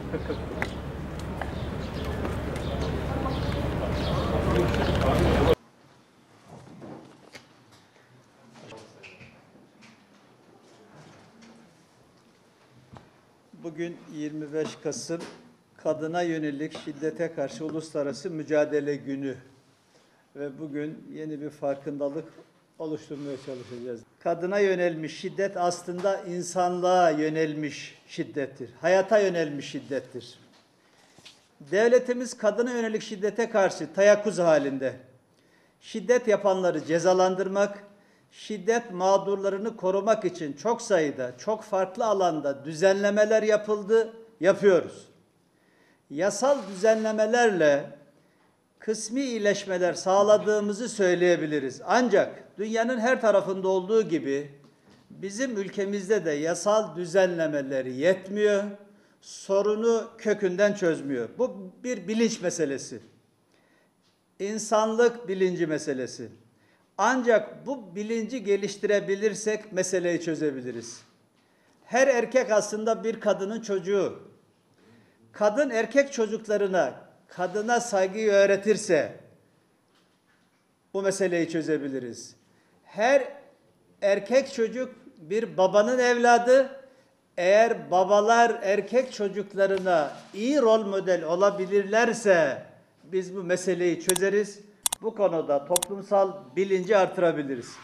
Bugün 25 Kasım Kadına Yönelik Şiddete Karşı Uluslararası Mücadele Günü ve bugün yeni bir farkındalık oluşturmaya çalışacağız. Kadına yönelmiş şiddet aslında insanlığa yönelmiş şiddettir, hayata yönelmiş şiddettir. Devletimiz kadına yönelik şiddete karşı teyakkuz halinde. Şiddet yapanları cezalandırmak, şiddet mağdurlarını korumak için çok sayıda, çok farklı alanda düzenlemeler yapıldı, yapıyoruz. Yasal düzenlemelerle kısmi iyileşmeler sağladığımızı söyleyebiliriz. Ancak dünyanın her tarafında olduğu gibi bizim ülkemizde de yasal düzenlemeleri yetmiyor, sorunu kökünden çözmüyor. Bu bir bilinç meselesi. İnsanlık bilinci meselesi. Ancak bu bilinci geliştirebilirsek meseleyi çözebiliriz. Her erkek aslında bir kadının çocuğu. Kadın erkek çocuklarına, kadına saygıyı öğretirse bu meseleyi çözebiliriz. Her erkek çocuk bir babanın evladı. Eğer babalar erkek çocuklarına iyi rol model olabilirlerse biz bu meseleyi çözeriz. Bu konuda toplumsal bilinci artırabiliriz.